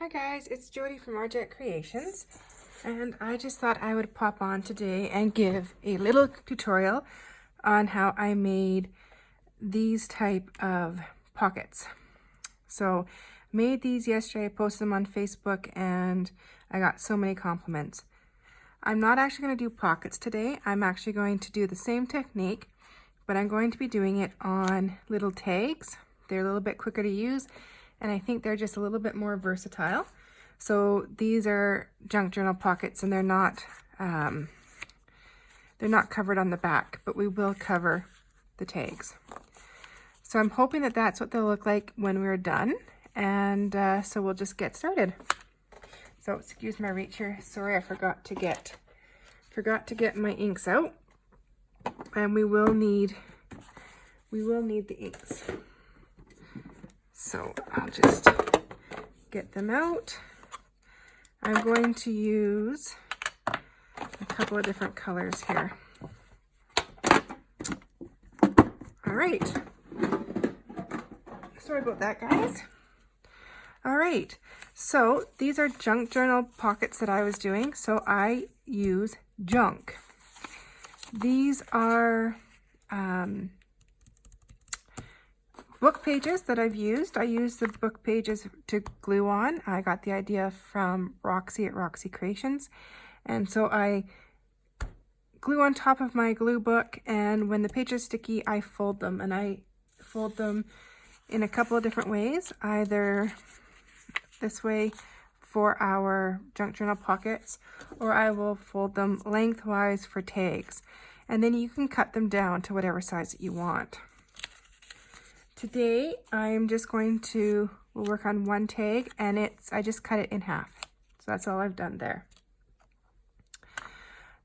Hi guys, it's Jody from RJ Creations, and I just thought I would pop on today and give a little tutorial on how I made these type of pockets. So made these yesterday, I posted them on Facebook, and I got so many compliments. I'm not actually going to do pockets today. I'm actually going to do the same technique, but I'm going to be doing it on little tags. They're a little bit quicker to use, and I think they're just a little bit more versatile. So these are junk journal pockets, and they're not covered on the back, but we will cover the tags. So I'm hoping that that's what they'll look like when we're done, and so we'll just get started. So excuse my reach here. Sorry, I forgot to get my inks out, and we will need the inks. So I'll just get them out. I'm going to use a couple of different colors here. All right. Sorry about that, guys. All right. So these are junk journal pockets that I was doing. So I use junk. These are book pages that I've used. I use the book pages to glue on. I got the idea from Roxy at Roxy Creations. And so I glue on top of my glue book, and when the page is sticky, I fold them. And I fold them in a couple of different ways, either this way for our junk journal pockets, or I will fold them lengthwise for tags. And then you can cut them down to whatever size that you want. Today, I'm just going to work on one tag, and I just cut it in half. So that's all I've done there.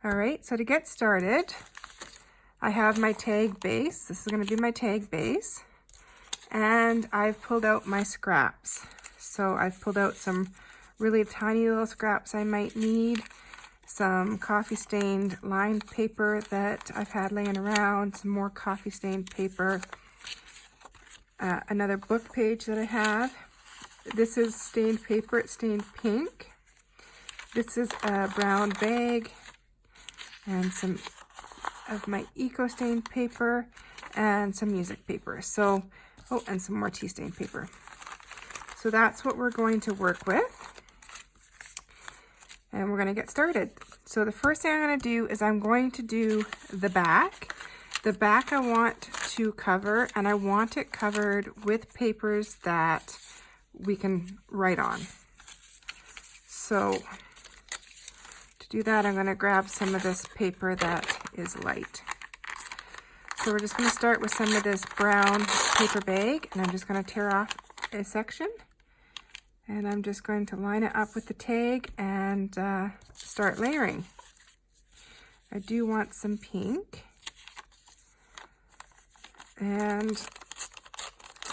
All right, so to get started, I have my tag base. This is going to be my tag base. And I've pulled out my scraps. So I've pulled out some really tiny little scraps I might need, some coffee stained lined paper that I've had laying around, some more coffee stained paper, another book page that I have. This is stained paper, it's stained pink. This is a brown bag, and some of my eco stained paper, and some music paper. So, oh, and some more tea stained paper. So that's what we're going to work with. And we're going to get started. So the first thing I'm going to do is I'm going to do the back. The back I want to cover, and I want it covered with papers that we can write on. So to do that, I'm going to grab some of this paper that is light. So we're just going to start with some of this brown paper bag, and I'm just going to tear off a section. And I'm just going to line it up with the tag and start layering. I do want some pink. And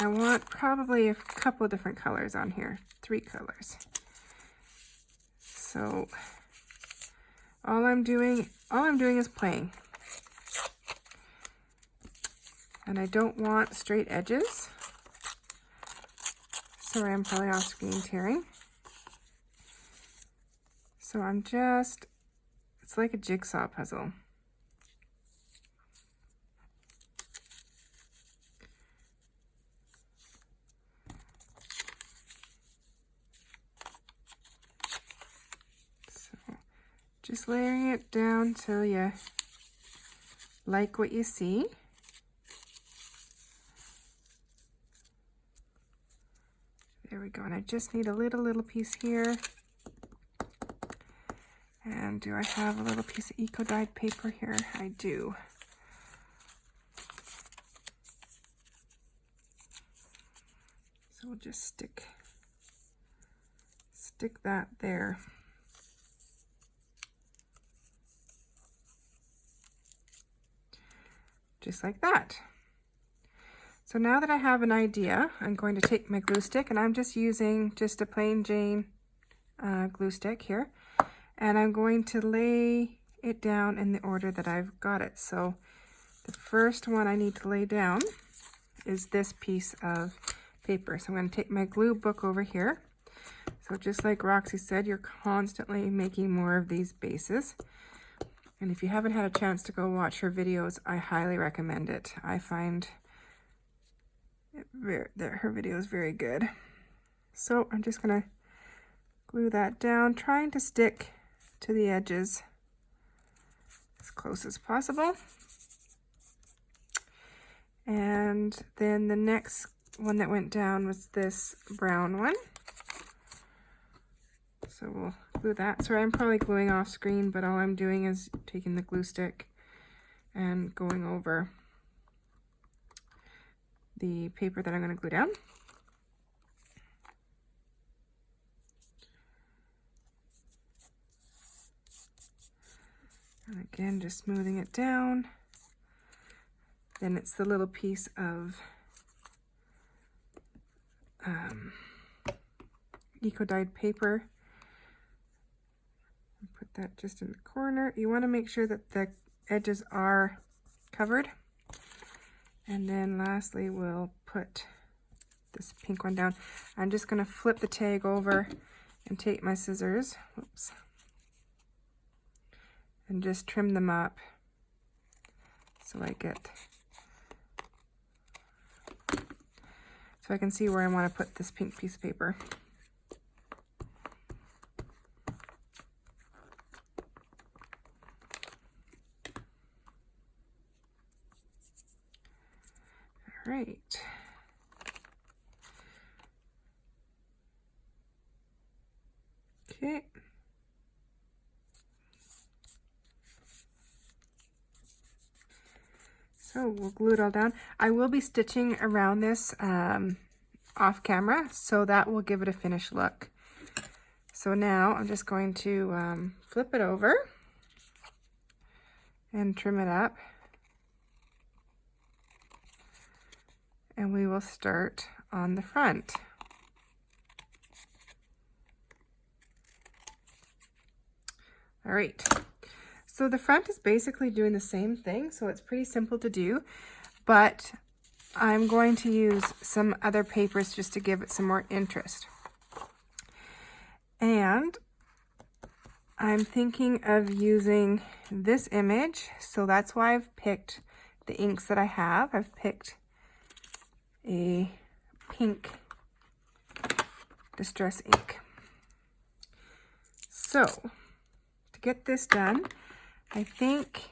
I want probably a couple of different colors on here, 3 colors. So all I'm doing is playing. And I don't want straight edges. Sorry, I'm probably off screen tearing. So it's like a jigsaw puzzle. So just layering it down till you like what you see. There we go, and I just need a little piece here. And do I have a little piece of eco-dyed paper here? I do. So we'll just stick that there. Just like that. So now that I have an idea, I'm going to take my glue stick, and I'm just using just a plain Jane glue stick here, and I'm going to lay it down in the order that I've got it. So the first one I need to lay down is this piece of paper. So I'm going to take my glue book over here. So just like Roxy said, you're constantly making more of these bases. And if you haven't had a chance to go watch her videos, I highly recommend it. I find her videos very good. So I'm just gonna glue that down, trying to stick to the edges as close as possible. And then the next one that went down was this brown one. So we'll glue that. Sorry, I'm probably gluing off screen, but all I'm doing is taking the glue stick and going over the paper that I'm going to glue down. And again, just smoothing it down. Then it's the little piece of eco-dyed paper. Put that just in the corner. You want to make sure that the edges are covered. And then lastly, we'll put this pink one down. I'm just going to flip the tag over and take my scissors, whoops, and just trim them up so I can see where I want to put this pink piece of paper. All right. Okay. So we'll glue it all down. I will be stitching around this off camera, so that will give it a finished look. So now I'm just going to flip it over and trim it up. And we will start on the front. All right, so the front is basically doing the same thing, so it's pretty simple to do, but I'm going to use some other papers just to give it some more interest. And I'm thinking of using this image, so that's why I've picked the inks that I have. I've picked a pink distress ink. So to get this done, I think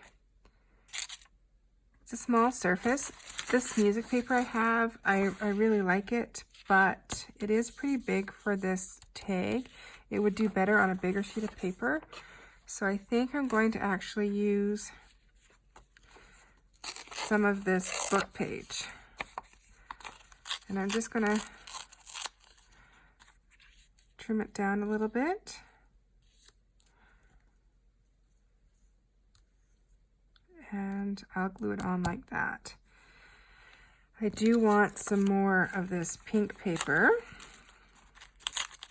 it's a small surface. This music paper I have, I really like it, but it is pretty big for this tag. It would do better on a bigger sheet of paper. So I think I'm going to actually use some of this book page. And I'm just going to trim it down a little bit. And I'll glue it on like that. I do want some more of this pink paper.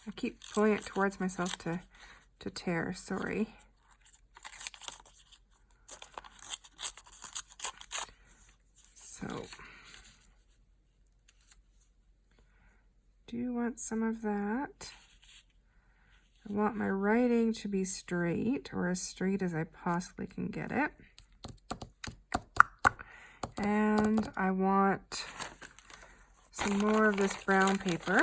I keep pulling it towards myself to tear, sorry. So, do want some of that. I want my writing to be straight, or as straight as I possibly can get it. And I want some more of this brown paper.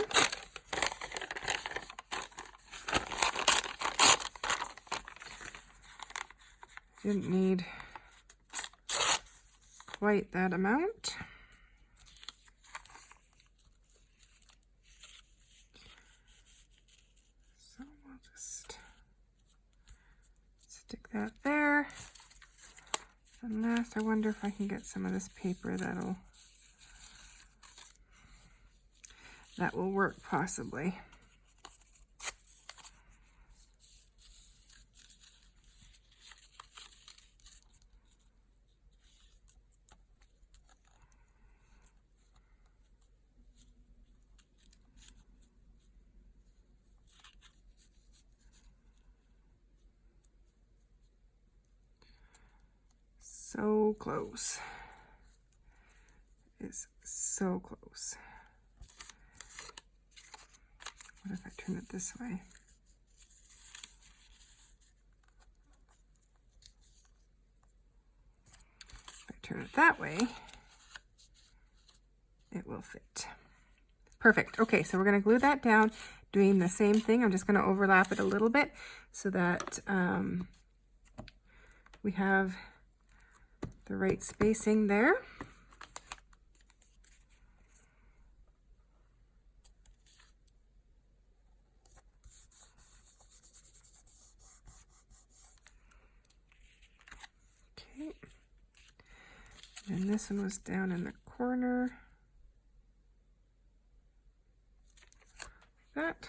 Didn't need quite that amount. So we'll just stick that there. And last, I wonder if I can get some of this paper that will work possibly. So close. It's so close. What if I turn it this way. If I turn it that way, it will fit. Perfect. Okay, so we're going to glue that down, doing the same thing. I'm just going to overlap it a little bit so that we have the right spacing there. Okay. And this one was down in the corner. Like that.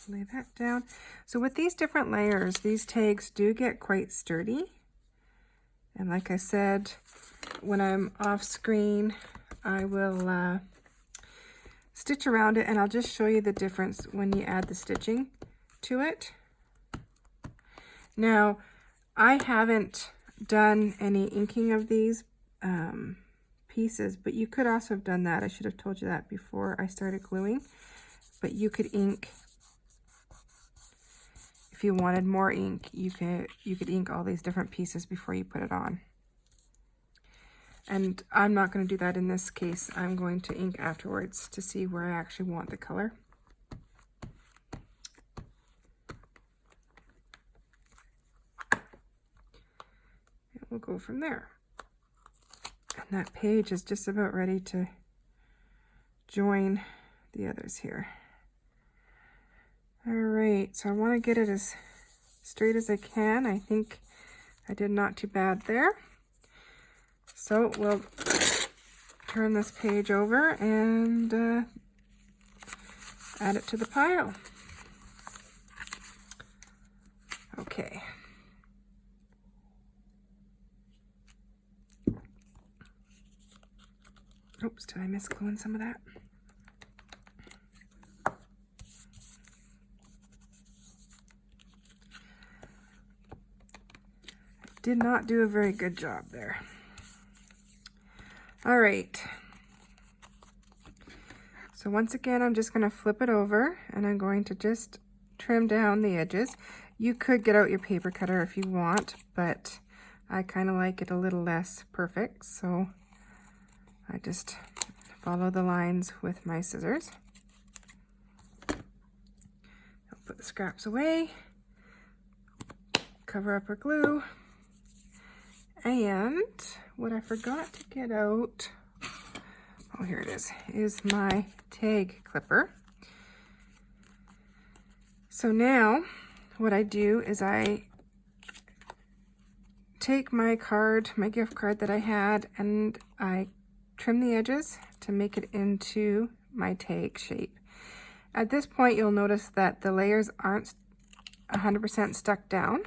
Lay that down. So with these different layers, these tags do get quite sturdy. And like I said, when I'm off screen, I will stitch around it, and I'll just show you the difference when you add the stitching to it. Now, I haven't done any inking of these pieces, but you could also have done that. I should have told you that before I started gluing. But you could ink. If you wanted more ink, you could ink all these different pieces before you put it on. And I'm not going to do that in this case. I'm going to ink afterwards to see where I actually want the color. And we'll go from there. And that page is just about ready to join the others here. All right, so I want to get it as straight as I can. I think I did not too bad there. So we'll turn this page over and add it to the pile. Okay. Oops, did I miss gluing some of that? Did not do a very good job there. All right. So once again, I'm just going to flip it over, and I'm going to just trim down the edges. You could get out your paper cutter if you want, but I kind of like it a little less perfect, so I just follow the lines with my scissors. I'll put the scraps away, cover up our glue. And what I forgot to get out, oh, here it is my tag clipper. So now what I do is I take my card, my gift card that I had, and I trim the edges to make it into my tag shape. At this point, you'll notice that the layers aren't 100% stuck down,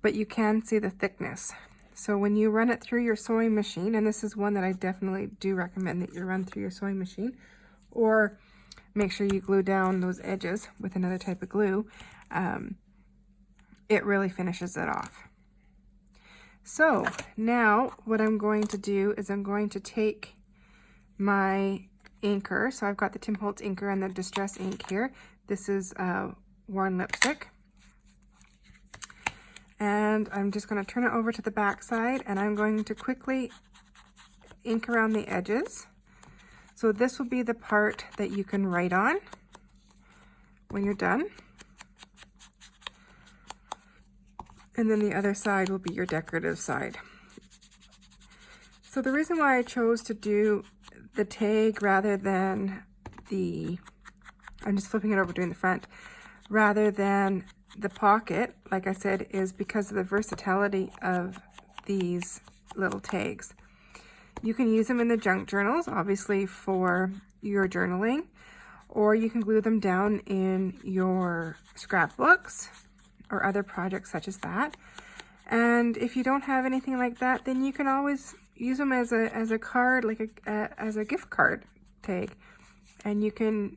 but you can see the thickness. So when you run it through your sewing machine, and this is one that I definitely do recommend that you run through your sewing machine, or make sure you glue down those edges with another type of glue, it really finishes it off. So now what I'm going to do is I'm going to take my inker. So I've got the Tim Holtz inker and the Distress ink here. This is Worn Lipstick. And I'm just going to turn it over to the back side, and I'm going to quickly ink around the edges. So this will be the part that you can write on when you're done. And then the other side will be your decorative side. So the reason why I chose to do the tag rather than the, I'm just flipping it over doing the front, rather than the pocket, like I said, is because of the versatility of these little tags. You can use them in the junk journals, obviously, for your journaling, or you can glue them down in your scrapbooks or other projects such as that. And if you don't have anything like that, then you can always use them as a card, like as a gift card tag, and you can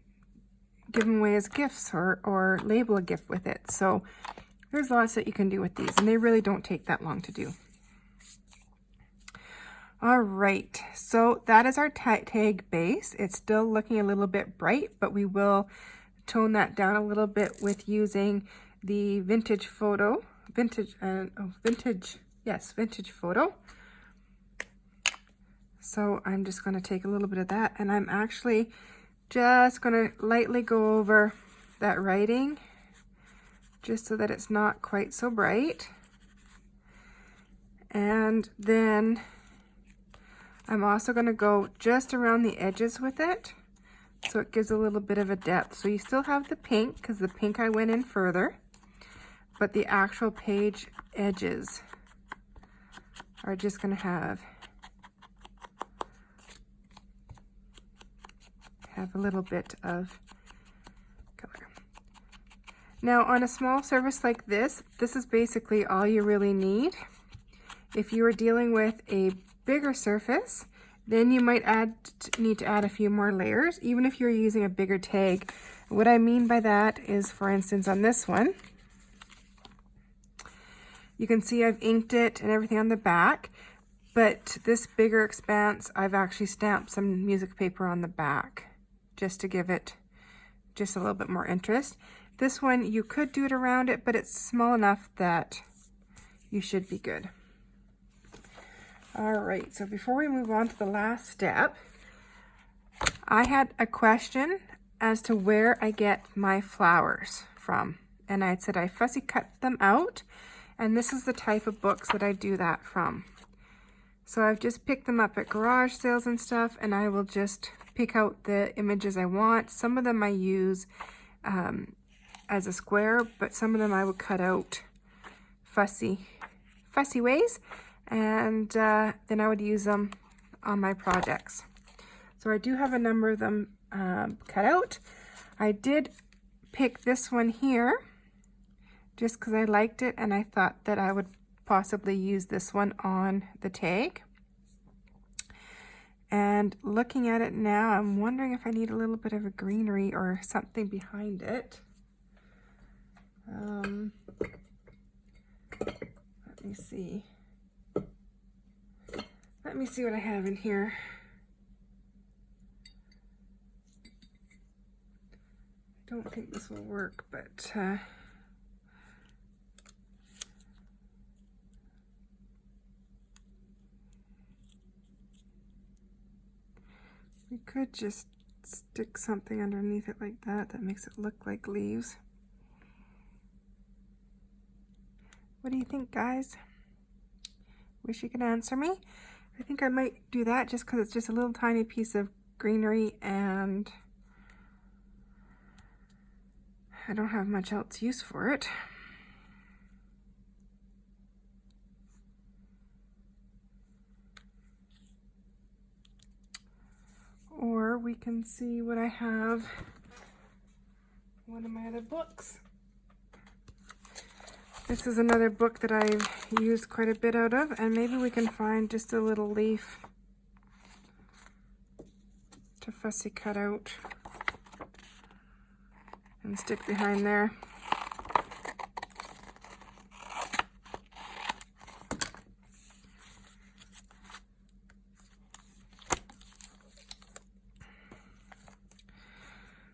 give them away as gifts or label a gift with it. So there's lots that you can do with these, and they really don't take that long to do. All right, so that is our tag base. It's still looking a little bit bright, but we will tone that down a little bit with using the vintage photo. Vintage photo. So I'm just going to take a little bit of that, and I'm actually just going to lightly go over that writing just so that it's not quite so bright. And then I'm also going to go just around the edges with it, so it gives a little bit of a depth. So you still have the pink, because the pink I went in further, but the actual page edges are just going to have a little bit of color. Now on a small surface like this is basically all you really need. If you are dealing with a bigger surface, then you might need to add a few more layers, even if you're using a bigger tag. What I mean by that is, for instance, on this one, you can see I've inked it and everything on the back, but this bigger expanse, I've actually stamped some music paper on the back just to give it just a little bit more interest. This one, you could do it around it, but it's small enough that you should be good. All right, so before we move on to the last step, I had a question as to where I get my flowers from. And I said I fussy cut them out, and this is the type of books that I do that from. So I've just picked them up at garage sales and stuff, and I will just pick out the images I want. Some of them I use as a square, but some of them I will cut out fussy ways, and then I would use them on my projects. So I do have a number of them cut out. I did pick this one here just because I liked it, and I thought that I would possibly use this one on the tag. And looking at it now, I'm wondering if I need a little bit of a greenery or something behind it. Let me see. Let me see what I have in here. I don't think this will work, but we could just stick something underneath it like that. That makes it look like leaves. What do you think, guys? Wish you could answer me. I think I might do that just because it's just a little tiny piece of greenery and I don't have much else use for it. Or we can see what I have in one of my other books. This is another book that I've used quite a bit out of, and maybe we can find just a little leaf to fussy cut out and stick behind there.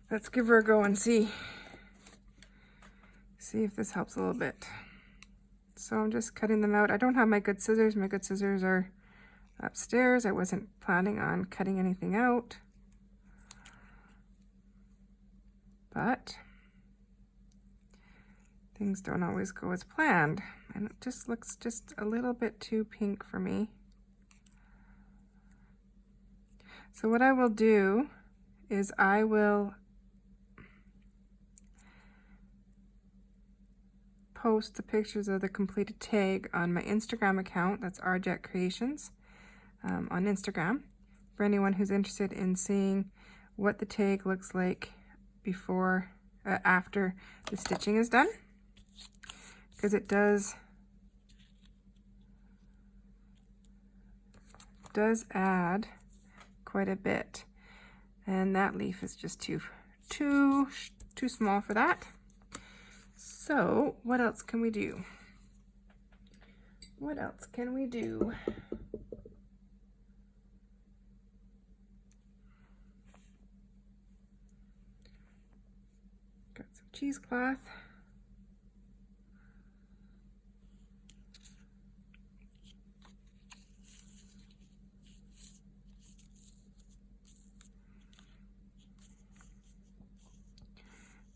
Let's give her a go and see if this helps a little bit. So I'm just cutting them out. I don't have my good scissors. My good scissors are upstairs. I wasn't planning on cutting anything out, but things don't always go as planned, and it just looks just a little bit too pink for me. So what I will do is I will post the pictures of the completed tag on my Instagram account. That's Rjet Creations on Instagram, for anyone who's interested in seeing what the tag looks like before after the stitching is done, because it does add quite a bit. And that leaf is just too too small for that. So what else can we do? What else can we do? Got some cheesecloth.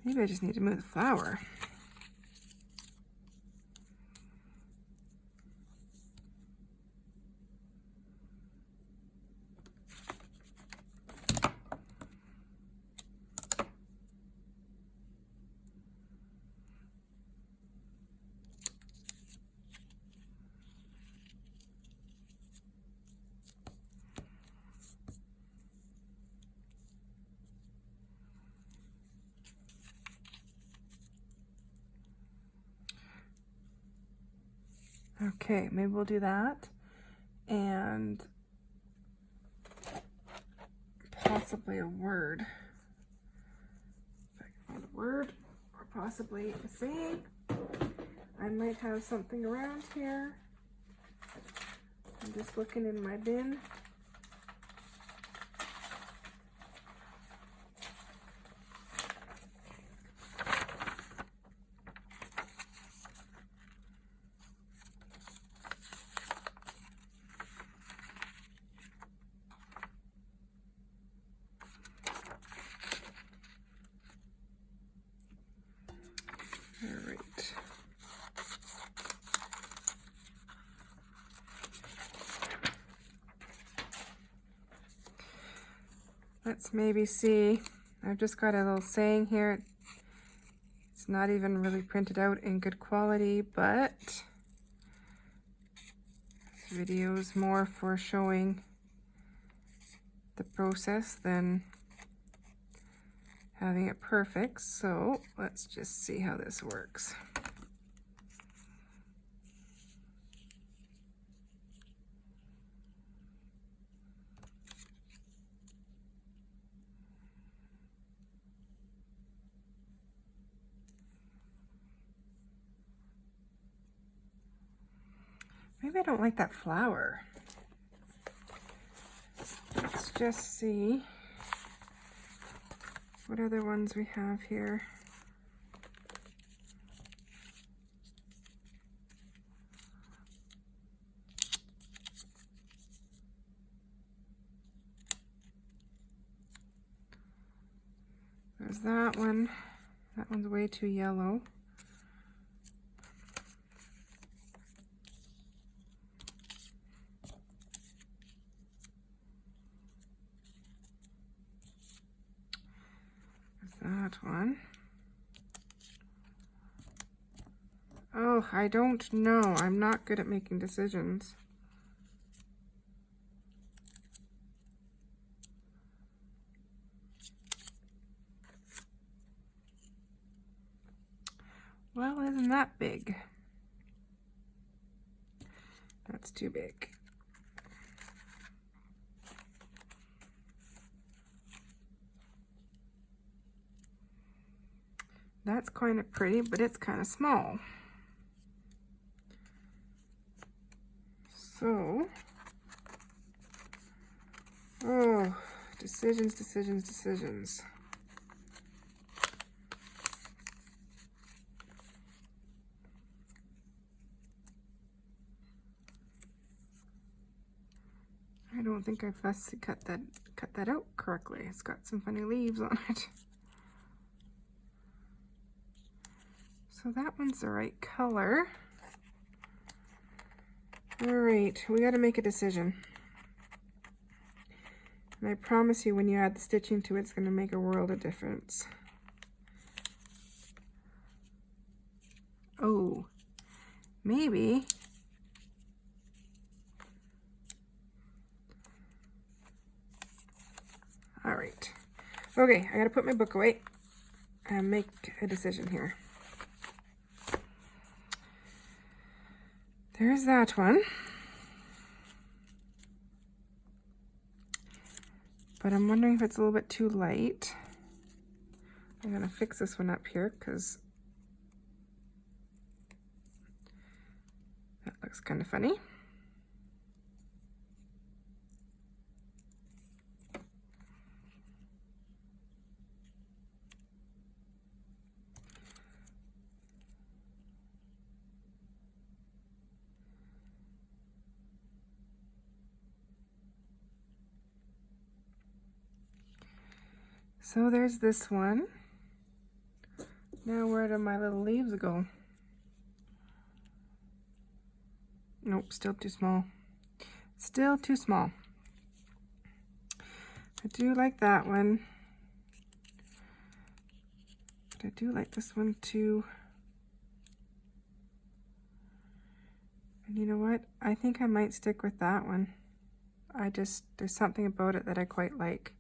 Maybe I just need to move the flower. Okay, maybe we'll do that, and possibly a word. If I can find a word, or possibly a saying. I might have something around here. I'm just looking in my bin. Let's maybe see. I've just got a little saying here. It's not even really printed out in good quality, but this video is more for showing the process than having it perfect. So let's just see how this works. Maybe I don't like that flower. Let's just see what other ones we have here. There's that one. That one's way too yellow. That one. Oh, I don't know. I'm not good at making decisions. Well, isn't that big? That's too big. That's kind of pretty, but it's kind of small. So, oh, decisions, decisions, decisions. I don't think I fussy cut that out correctly. It's got some funny leaves on it. So that one's the right color. All right, we got to make a decision. And I promise you, when you add the stitching to it, it's going to make a world of difference. Oh, maybe. All right. Okay, I got to put my book away and make a decision here. There's that one. But I'm wondering if it's a little bit too light. I'm gonna fix this one up here because that looks kind of funny. So there's this one. Now where do my little leaves go? Nope, still too small. Still too small. I do like that one. But I do like this one too. And you know what? I think I might stick with that one. There's something about it that I quite like.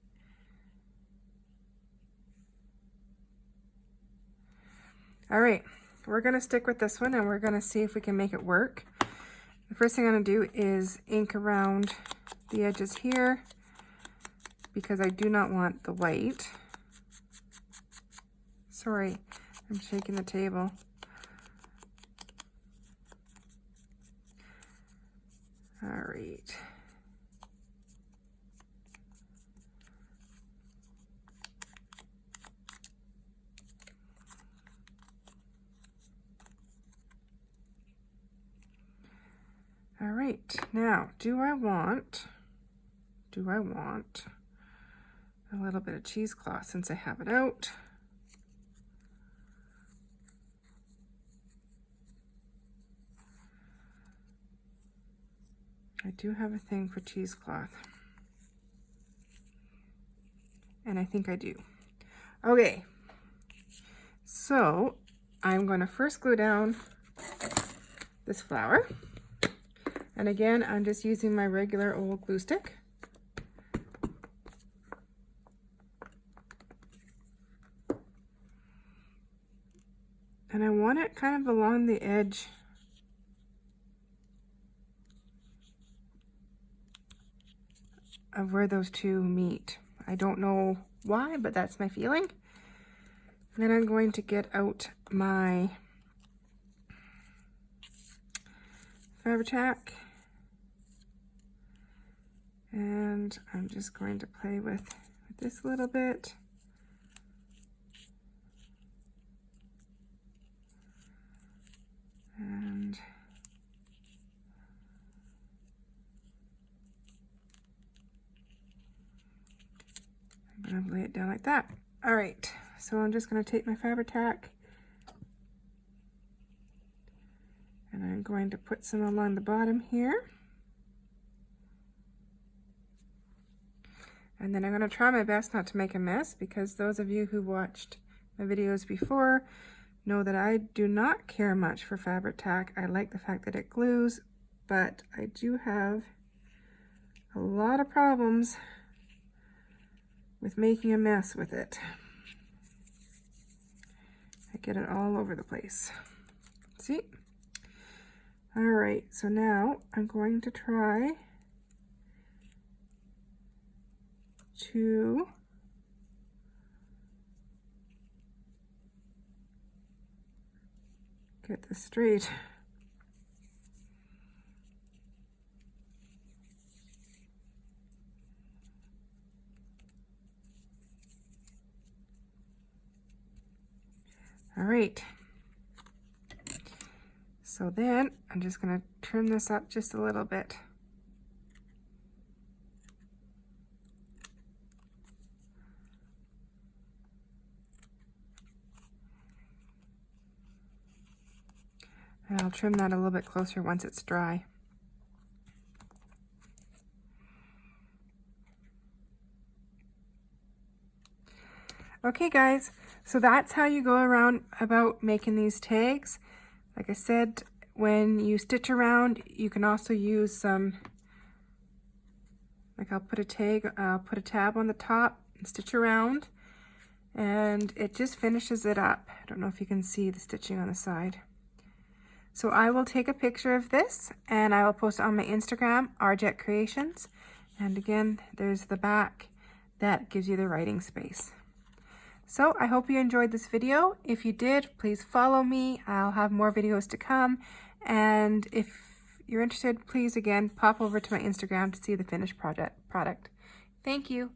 All right, we're gonna stick with this one and we're gonna see if we can make it work. The first thing I'm gonna do is ink around the edges here because I do not want the white. Sorry, I'm shaking the table. All right. All right, now, do I want a little bit of cheesecloth since I have it out? I do have a thing for cheesecloth. And I think I do. Okay, so I'm going to first glue down this flower. And again, I'm just using my regular old glue stick. And I want it kind of along the edge of where those two meet. I don't know why, but that's my feeling. And then I'm going to get out my Fabri-Tac. And I'm just going to play with this a little bit. And I'm going to lay it down like that. All right, so I'm just going to take my Fabri-Tac and I'm going to put some along the bottom here. And then I'm going to try my best not to make a mess because those of you who watched my videos before know that I do not care much for Fabri-Tac. I like the fact that it glues, but I do have a lot of problems with making a mess with it. I get it all over the place. See? All right, so now I'm going to try to get this straight. All right. So then I'm just going to trim this up just a little bit. And I'll trim that a little bit closer once it's dry. Okay guys, so that's how you go around about making these tags. Like I said, when you stitch around, you can also use some, like I'll put a tab on the top and stitch around, and it just finishes it up. I don't know if you can see the stitching on the side. So I will take a picture of this and I will post it on my Instagram, RJet Creations. And again, there's the back that gives you the writing space. So I hope you enjoyed this video. If you did, please follow me. I'll have more videos to come. And if you're interested, please again, pop over to my Instagram to see the finished product. Thank you.